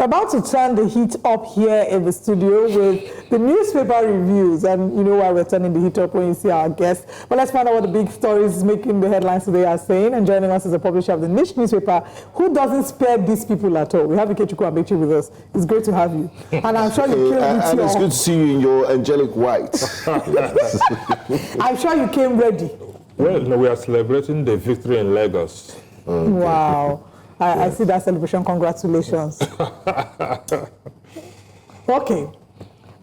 We're about to turn the heat up here in the studio with the newspaper reviews, and you know why we're turning the heat up when you see our guests. But let's find out what the big stories making the headlines today are saying. And joining us is a publisher of the niche newspaper who doesn't spare these people at all. We have Ikechukwu Amaechi with us. It's great to have you. And I'm sure you came with and it's good to see you in your angelic white. I'm sure you came ready. Well, no, we are celebrating the victory in Lagos. Okay. Wow. I see that celebration. Congratulations. Okay.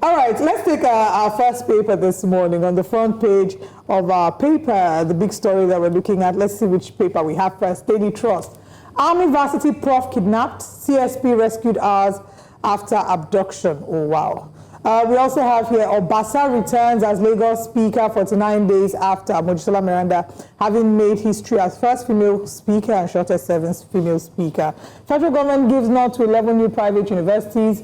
All right, let's take our first paper this morning. On the front page of our paper, the big story that we're looking at. Let's see which paper we have first. Daily Trust. Army varsity prof kidnapped. CSP rescued hours after abduction. Oh, wow. We also have here Obasa returns as Lagos Speaker 49 days after Mojisola Miranda having made history as first female speaker and shortest serving female speaker. Federal government gives nod to 11 new private universities.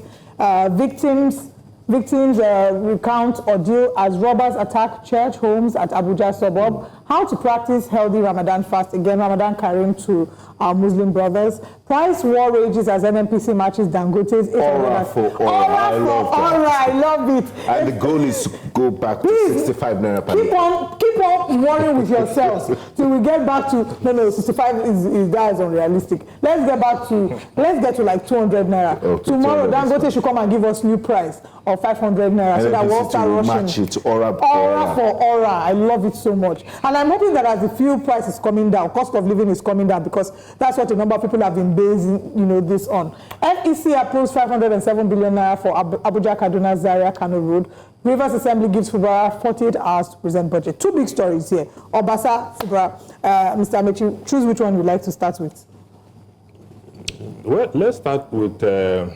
Victims recount ordeal as robbers attack church homes at Abuja suburb. How to practice healthy Ramadan fast. Again, Ramadan Kareem to our Muslim brothers. Price war rages as NNPC matches Dangote's. Aura for aura. I love it. And the goal is to go back to 65 naira per day. Keep on worrying with yourselves till we get back to 65 is that is unrealistic. Let's get to like 200 naira. Okay, Tomorrow Dangote should come and give us new price of 500 naira so that we'll start rushing. Match it, aura for aura. I love it so much. And I'm hoping that as the fuel price is coming down, cost of living is coming down, because that's what a number of people have been basing, this on. FEC approves 507 billion naira for Abuja Kaduna Zaria Kano Road. Rivers Assembly gives Fubara 48 hours to present budget. Two big stories here. Obasa, Fubara. Mr. Amaechi, choose which one you'd like to start with. Well, let's start with the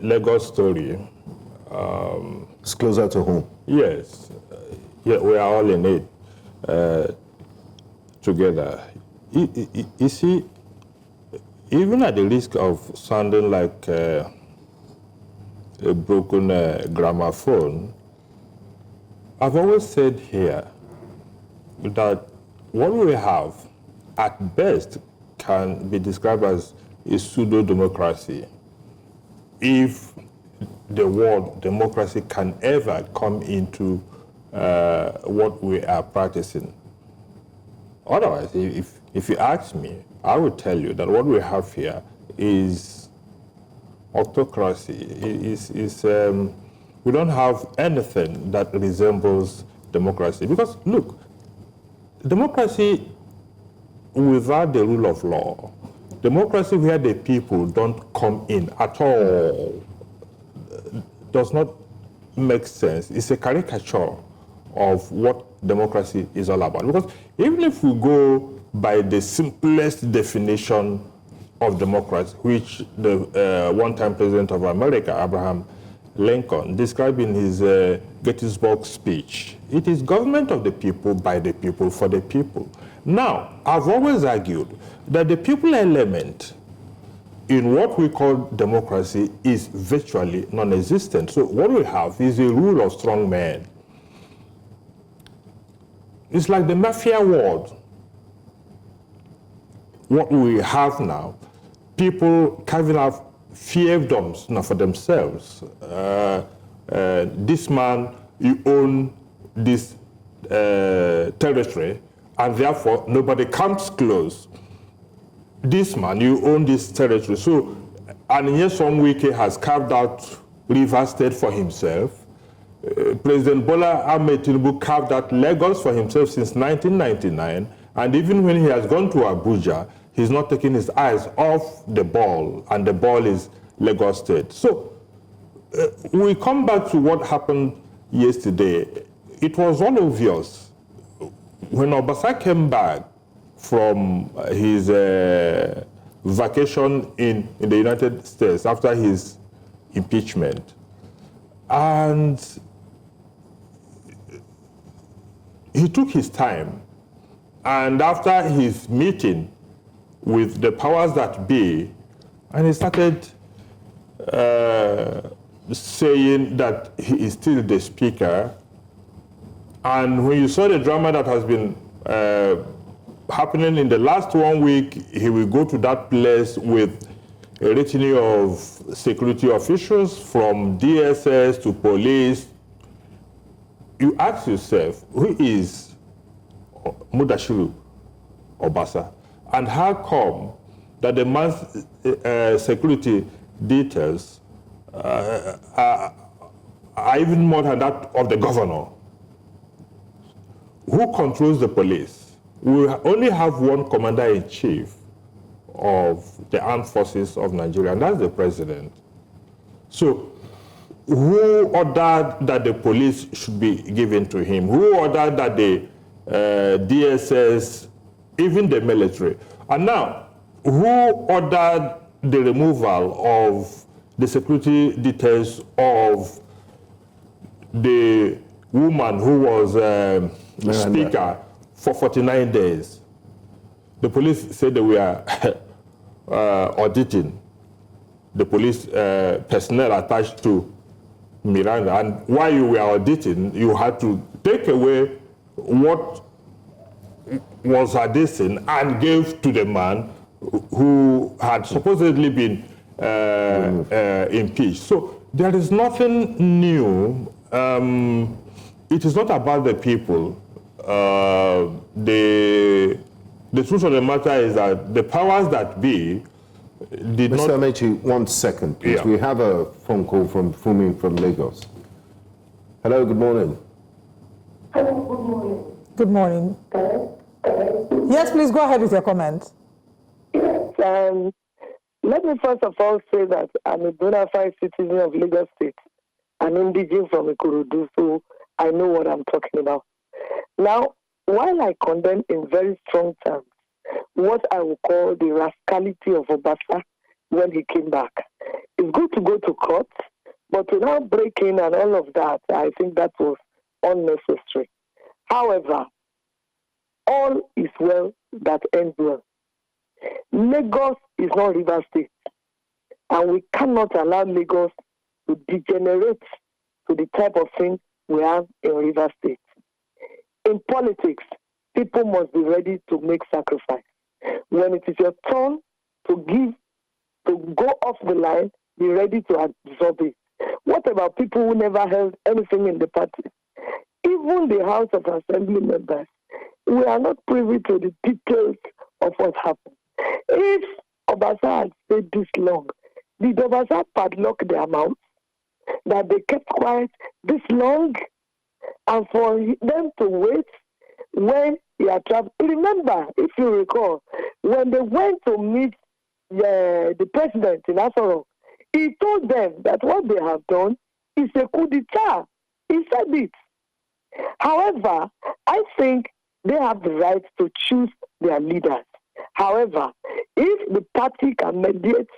Lagos story. It's closer to home. Yes. Yeah, we are all in it together. You see, even at the risk of sounding like a broken gramophone, I've always said here that what we have at best can be described as a pseudo-democracy. If the word democracy can ever come into what we are practicing. Otherwise, if you ask me, I would tell you that what we have here is autocracy. We don't have anything that resembles democracy. Because look, democracy without the rule of law, democracy where the people don't come in at all, does not make sense. It's a caricature of what democracy is all about. Because even if we go by the simplest definition of democracy, which the one-time president of America, Abraham Lincoln, described in his Gettysburg speech, it is government of the people, by the people, for the people. Now, I've always argued that the people element in what we call democracy is virtually non-existent. So what we have is a rule of strong men. It's like the mafia world. What we have now, people carving out fiefdoms for themselves. This man, you own this territory, and therefore nobody comes close. This man, you own this territory. So, and Nyesom Wike has carved out Rivers State for himself. President Bola Ahmed Tinubu carved out Lagos for himself since 1999. And even when he has gone to Abuja, he's not taking his eyes off the ball, and the ball is Lagos State. So, we come back to what happened yesterday. It was all obvious. When Obasa came back from his vacation in the United States after his impeachment, and he took his time, and after his meeting with the powers that be, and he started saying that he is still the speaker. And when you saw the drama that has been happening in the last 1 week, he will go to that place with a retinue of security officials from DSS to police. You ask yourself, who is Mudashiru Obasa? And how come that the man's security details are even more than that of the governor? Who controls the police? We only have one commander-in-chief of the armed forces of Nigeria, and that's the president. So who ordered that the police should be given to him? Who ordered that the DSS, even the military? And now, who ordered the removal of the security details of the woman who was speaker for 49 days? The police said they were auditing the police personnel attached to Miranda, and while you were auditing, you had to take away what was auditing and gave to the man who had supposedly been impeached. So there is nothing new. It is not about the people. The truth of the matter is that the powers that be did not... Mr. Amaechi, 1 second, please. Yeah. We have a phone call from Fumi from Lagos. Hello, good morning. Hello, Good morning. good morning. Yes, please go ahead with your comment. Yes, let me first of all say that I'm a bona fide citizen of Lagos State, an indigenous from Ikorodu, so I know what I'm talking about. Now, while I condemn in very strong terms what I would call the rascality of Obasa when he came back, it's good to go to court, but to now break in and all of that, I think that was unnecessary. However, all is well that ends well. Lagos is not River State, and we cannot allow Lagos to degenerate to the type of thing we have in River State. In politics, people must be ready to make sacrifice. When it is your turn to go off the line, be ready to absorb it. What about people who never held anything in the party? Even the House of Assembly members, we are not privy to the details of what happened. If Obasa had stayed this long, did Obasa padlock their mouths that they kept quiet this long? And for them to wait when he had traveled. Remember, if you recall, when they went to meet the president in Asoro, he told them that what they have done is a coup d'etat. He said it. However, I think they have the right to choose their leaders. However, if the party can mediate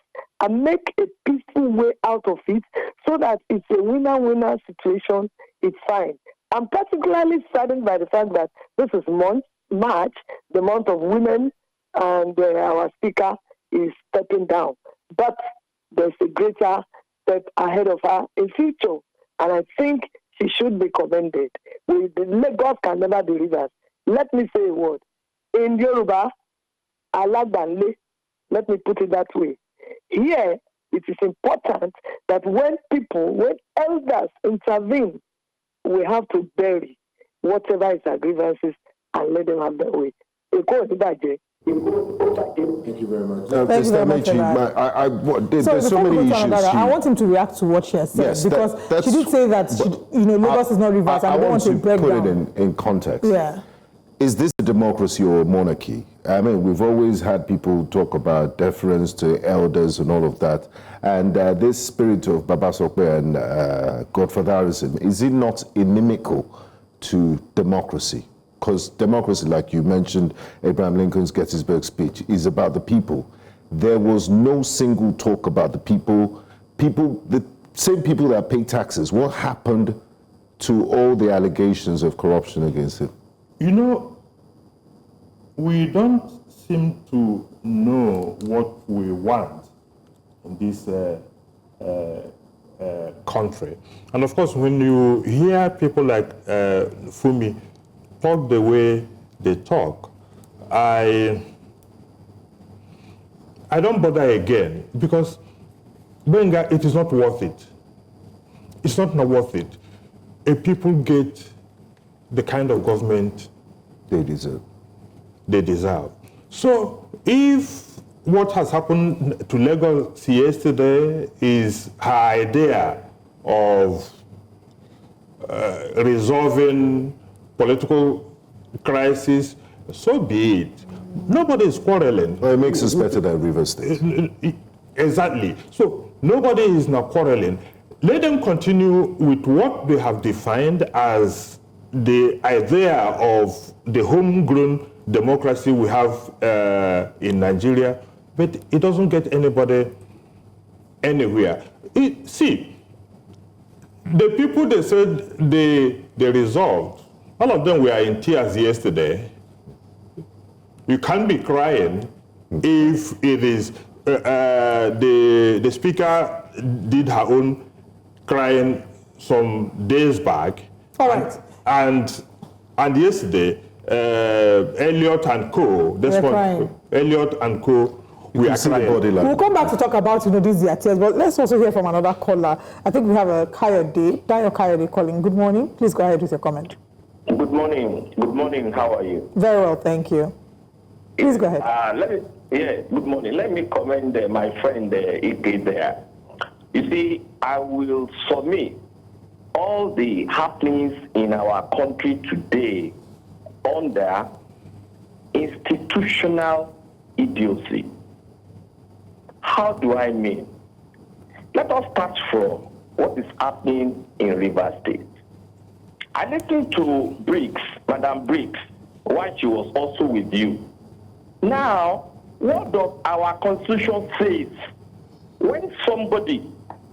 and make a peaceful way out of it so that it's a winner-winner situation, it's fine. I'm particularly saddened by the fact that this is March, the month of women, and our speaker is stepping down. But there's a greater step ahead of her in future, and I think she should be commended. Lagos can never be rivers. Let me say a word. In Yoruba, Alabanle, let me put it that way. Here, it is important that when elders intervene, we have to bury whatever is our grievances and let them have their way. Thank you very much. Thank you very much for that. There's so many issues. I want him to react to what she has said, Yes, because she did say that Lagos is not rivers, and I don't want to break put down. it in context. Yeah. Is this a democracy or a monarchy? I mean, we've always had people talk about deference to elders and all of that. And this spirit of Baba Sokwe and godfatherism, is it not inimical to democracy? Because democracy, like you mentioned, Abraham Lincoln's Gettysburg speech, is about the people. There was no single talk about the people, the same people that pay taxes. What happened to all the allegations of corruption against him? You know, we don't seem to know what we want in this country. And of course, when you hear people like Fumi talk the way they talk, I I don't bother again because, Benga, it is not worth it. It's not worth it. If people get the kind of government They deserve. they deserve. So if what has happened to Lagos yesterday is her idea of resolving political crisis, so be it. Nobody is quarreling. Well, it makes us better than River State. Exactly. So nobody is now quarreling. Let them continue with what they have defined as the idea of the homegrown democracy we have in Nigeria, but it doesn't get anybody anywhere. See, the people they said they resolved, all of them were in tears yesterday. You can't be crying if it is the speaker did her own crying some days back. All right. And yesterday, Elliot and Co. Elliot and Co. We are crying. We'll come back to talk about these tears, but let's also hear from another caller. I think we have a Dayo Kayode calling. Good morning. Please go ahead with your comment. Good morning. Good morning. How are you? Very well, thank you. Please go ahead. Good morning. Let me commend my friend Ike there. You see, I will submit all the happenings in our country today under institutional idiocy. How do I mean? Let us start from what is happening in Rivers State. I listened to Madam Briggs, while she was also with you. Now, what does our constitution say? When somebody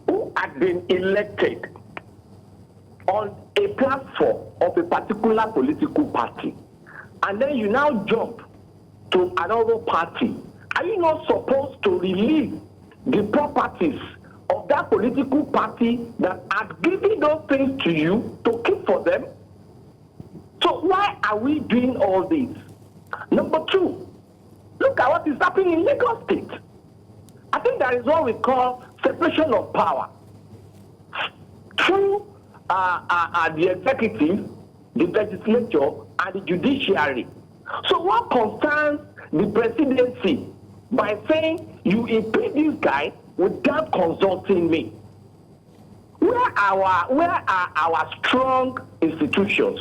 who had been elected on a platform of a particular political party, and then you now jump to another party, are you not supposed to release the properties of that political party that had given those things to you to keep for them? So why are we doing all this? Number two, look at what is happening in Lagos State. I think that is what we call separation of power. Through the executive, the legislature, and the judiciary. So what concerns the presidency by saying you impeach this guy without consulting me? Where are our strong institutions?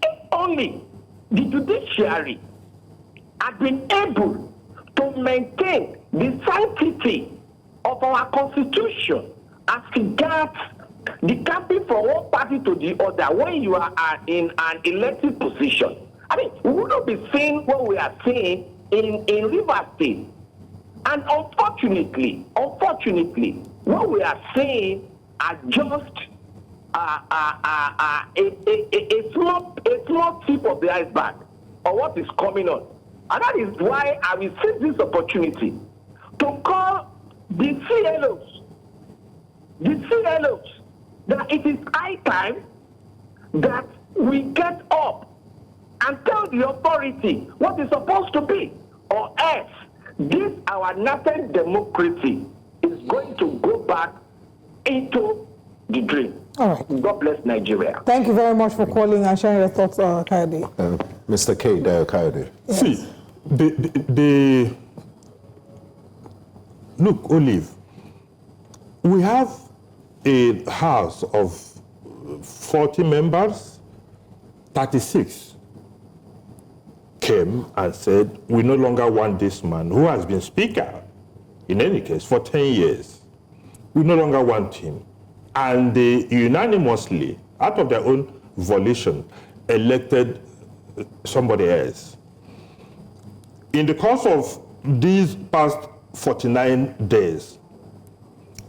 If only the judiciary had been able to maintain the sanctity of our constitution as regards the camping from one party to the other when you are in an elected position. I mean, we will not be seeing what we are seeing in Rivers State. And unfortunately, what we are seeing are just a small tip of the iceberg of what is coming on. And that is why I will seize this opportunity to call the CLOs, that it is high time that we get up and tell the authority what is supposed to be, or else this our nascent democracy is going to go back into the drain. All right. God bless Nigeria. Thank you very much for calling and sharing your thoughts, Kayode. Mr. K. Dayo Kayode. Yes. See, look, Olive, we have a house of 40 members, 36 came and said, we no longer want this man who has been speaker, in any case, for 10 years. We no longer want him. And they unanimously, out of their own volition, elected somebody else. In the course of these past 49 days,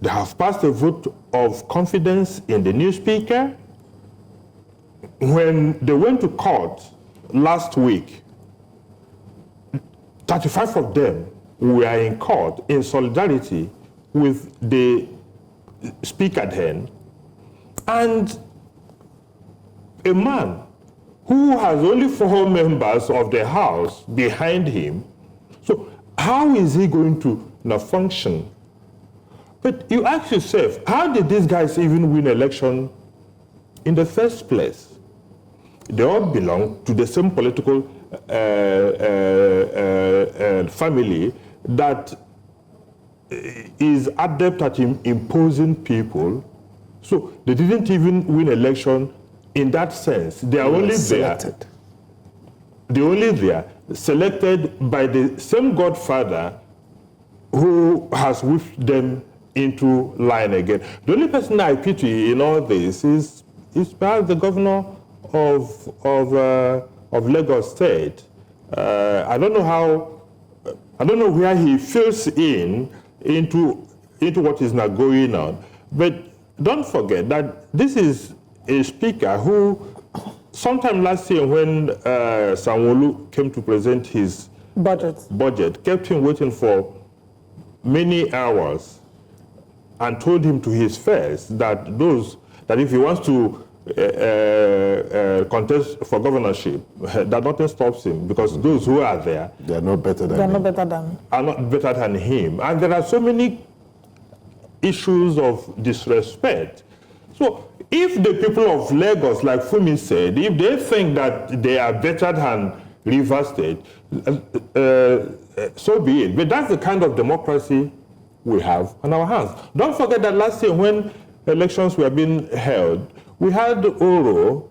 they have passed a vote of confidence in the new speaker. When they went to court last week, 35 of them were in court in solidarity with the speaker then, and a man who has only 4 members of the House behind him. So how is he going to function? But you ask yourself, how did these guys even win election in the first place? They all belong to the same political family that is adept at imposing people. So they didn't even win election in that sense. They are only selected. there. They're only there, selected by the same godfather who has whipped them into line again. The only person I pity in all this is perhaps the governor of Lagos State. I don't know where he fills into what is now going on. But don't forget that this is a speaker who, sometime last year when Sanwo-Olu came to present his budget, kept him waiting for many hours and told him to his face that if he wants to contest for governorship, that nothing stops him, because those who are there, they're not better than are not better than him. And there are so many issues of disrespect. So if the people of Lagos, like Fumi said, if they think that they are better than Rivers State, so be it. But that's the kind of democracy we have on our hands. Don't forget that last year when elections were being held, we had Oro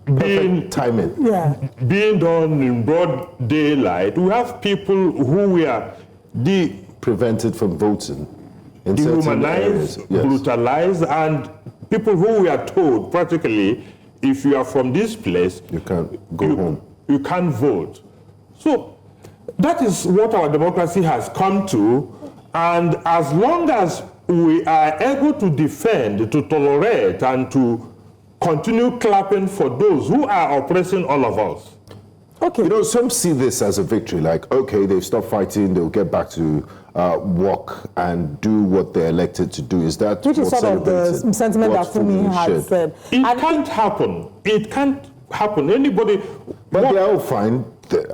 being done in broad daylight. We have people who were prevented from voting, dehumanized, brutalized, and people who were told practically, if you are from this place, you can't go home. You can't vote. So that is what our democracy has come to, and as long as we are able to defend, to tolerate, and to continue clapping for those who are oppressing all of us. Okay. You know, some see this as a victory, like, okay, they've stopped fighting, they'll get back to work and do what they're elected to do. Is that which is sort of the sentiment that Fumi had said? It can't happen. It can't happen. Anybody... But they're all fine.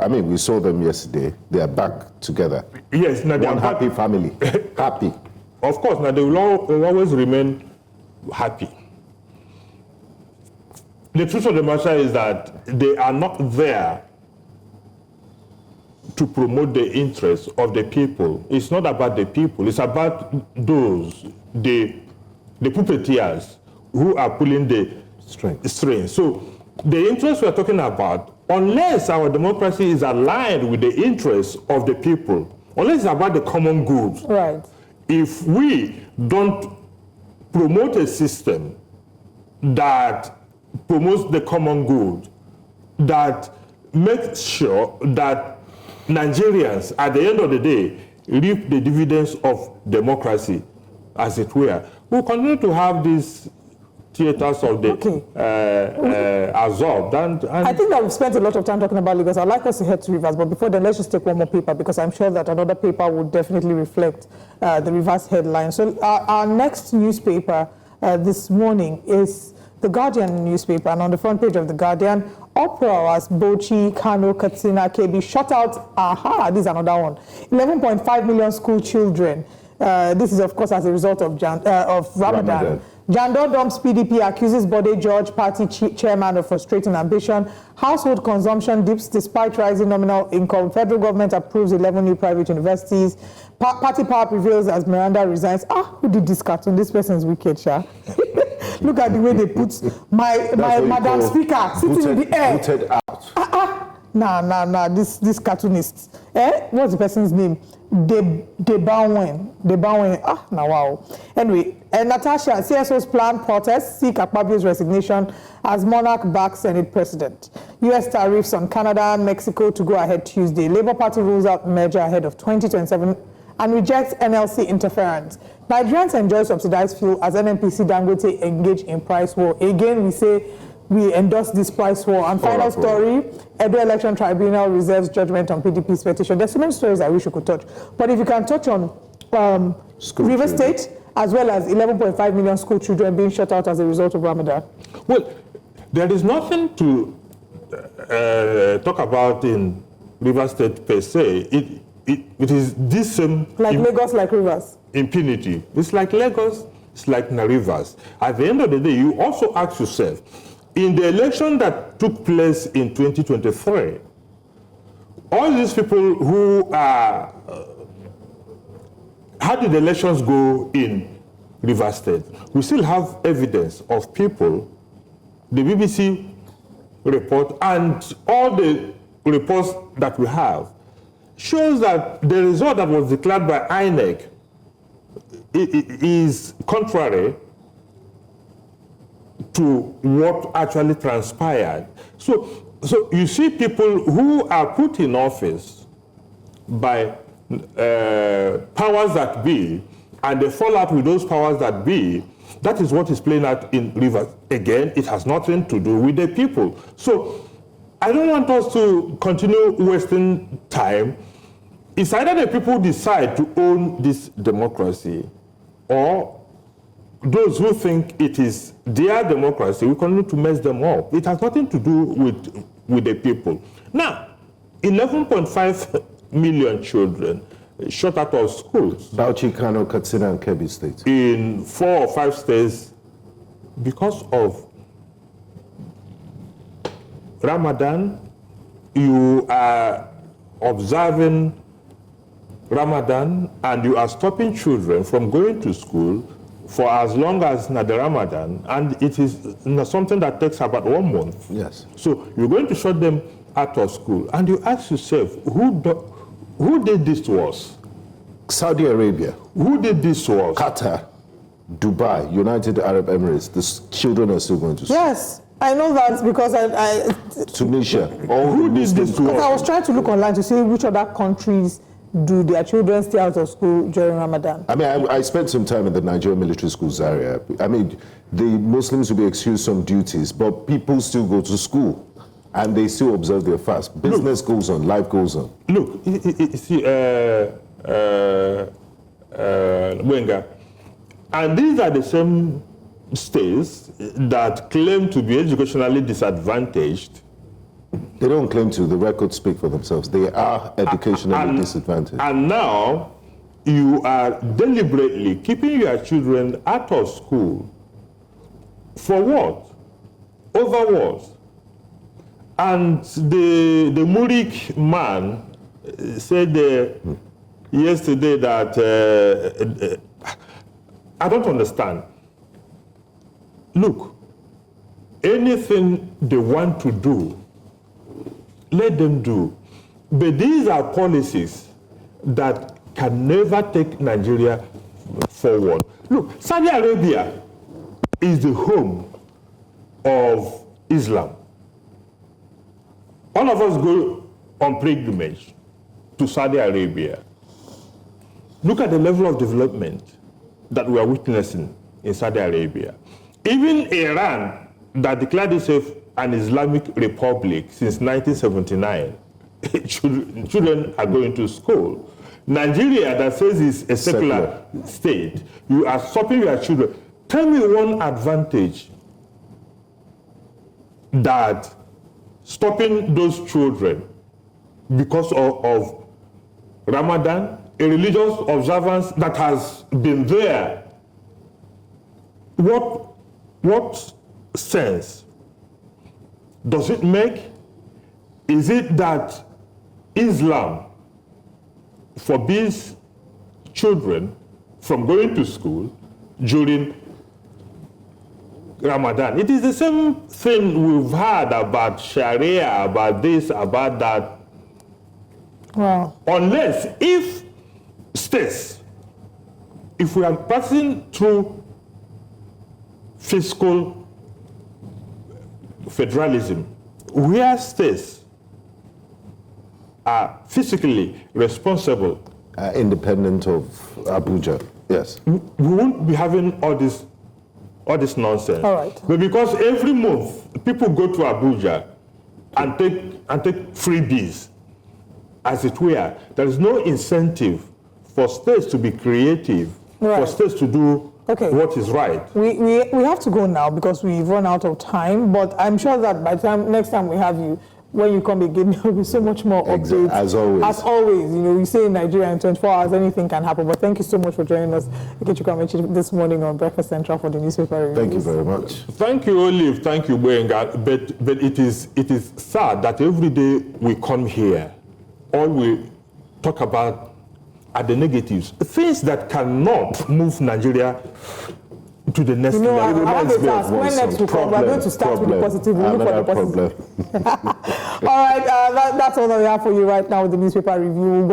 I mean, we saw them yesterday. They are back together. Yes. Now one happy family. Happy. Of course. Now, they will always remain happy. The truth of the matter is that they are not there to promote the interests of the people. It's not about the people. It's about those, the puppeteers who are pulling the strings. So the interests we're talking about, unless our democracy is aligned with the interests of the people, unless it's about the common good, right. If we don't promote a system that promotes the common good, that makes sure that Nigerians, at the end of the day, reap the dividends of democracy, as it were, we'll continue to have these theaters of the absorbed. And I think that we've spent a lot of time talking about Lagos. I'd like us to head to Rivers, but before then, let's just take one more paper, because I'm sure that another paper would definitely reflect the Rivers headline. So our next newspaper this morning is the Guardian newspaper, and on the front page of the Guardian, uproar as Bauchi, Kano, Katsina, KB shut out, this is another one, 11.5 million school children. This is, of course, as a result of Ramadan. Jandor dumps PDP, accuses Bode George, party chairman, of frustrating ambition. Household consumption dips despite rising nominal income. Federal government approves 11 new private universities. Party power prevails as Miranda resigns. Who did this cartoon? This person is wicked, Sha. Look at the way they put my Madam Speaker sitting in the air. Booted out. Nah, this cartoonist. What's the person's name? Debawen. Now wow. Anyway, Natasha, CSO's planned protest, seek Akpabio's resignation as monarch backs Senate president. U.S. tariffs on Canada and Mexico to go ahead Tuesday. Labour Party rules out merger ahead of 2027 and rejects NLC interference. Nigerians enjoy subsidized fuel as NNPC Dangote engage in price war. Again, we say we endorse this price war. And final story, Edo Election Tribunal reserves judgment on PDP's petition. There's so many stories I wish we could touch. But if you can touch on River State, as well as 11.5 million school children being shut out as a result of Ramadan. Well, there is nothing to talk about in Rivers State per se. It is this same... Like Lagos, like Rivers. Impunity. It's like Lagos, it's like Rivers. At the end of the day, you also ask yourself, in the election that took place in 2023, all these people who are... how did the elections go in Rivers State? We still have evidence of people, the BBC report, and all the reports that we have shows that the result that was declared by INEC is contrary to what actually transpired. So you see people who are put in office by powers that be, and they fall out with those powers that be. That is what is playing out in Rivers. Again, it has nothing to do with the people. So I don't want us to continue wasting time. It's either the people decide to own this democracy, or those who think it is their democracy, we continue to mess them up. It has nothing to do with the people. Now, 11.5 million children shut out of schools. Bauchi, Kano, Katsina, and Kebbi states. In 4 or 5 states because of Ramadan. You are observing Ramadan and you are stopping children from going to school for as long as the Ramadan, and it is something that takes about 1 month. Yes. So you're going to shut them out of school, and you ask yourself, who did this to us? Saudi Arabia. Who did this to us? Qatar, Dubai, United Arab Emirates. The children are still going to school. Yes, I know that because I Tunisia. Who did this to us? I was trying to look online to see which other countries do their children stay out of school during Ramadan. I mean, I spent some time in the Nigerian military school, Zaria. I mean, the Muslims will be excused from duties, but people still go to school and they still observe their fast. Business goes on, life goes on. Look, see, Wenga, and these are the same states that claim to be educationally disadvantaged. They don't claim to. The records speak for themselves. They are educationally disadvantaged. And now you are deliberately keeping your children out of school. For what? Over what? And the Murik man said yesterday that I don't understand. Look, anything they want to do, let them do. But these are policies that can never take Nigeria forward. Look, Saudi Arabia is the home of Islam. All of us go on pilgrimage to Saudi Arabia. Look at the level of development that we are witnessing in Saudi Arabia. Even Iran, that declared itself an Islamic republic since 1979, children are going to school. Nigeria, that says it's a secular state, you are stopping your children. Tell me one advantage that stopping those children because of Ramadan, a religious observance that has been there. What sense does it make? Is it that Islam forbids children from going to school during Ramadan? It is the same thing we've heard about Sharia, about this, about that. Wow. Unless if states, if we are passing through fiscal federalism, where states are physically responsible, independent of Abuja, yes. we won't be having all this nonsense. All right. But because every month people go to Abuja and take freebies, as it were, there is no incentive for states to be creative, for states to do what is right. We have to go now because we've run out of time, but I'm sure that by the time next time we have you, when you come again, there will be so much more updates. As always. As always, you know, we say in Nigeria in 24 hours, anything can happen. But thank you so much for joining us, Ikechukwu Amaechi, this morning on Breakfast Central for the newspaper review. Thank you very much. Thank you, Olive. Thank you, Boyenga. But it is sad that every day we come here, all we talk about are the negatives, things that cannot move Nigeria to the next level. I want to ask, when next we come, we're going to start with the positive. We'll look for the positive. All right, that's all that we have for you right now with the newspaper review.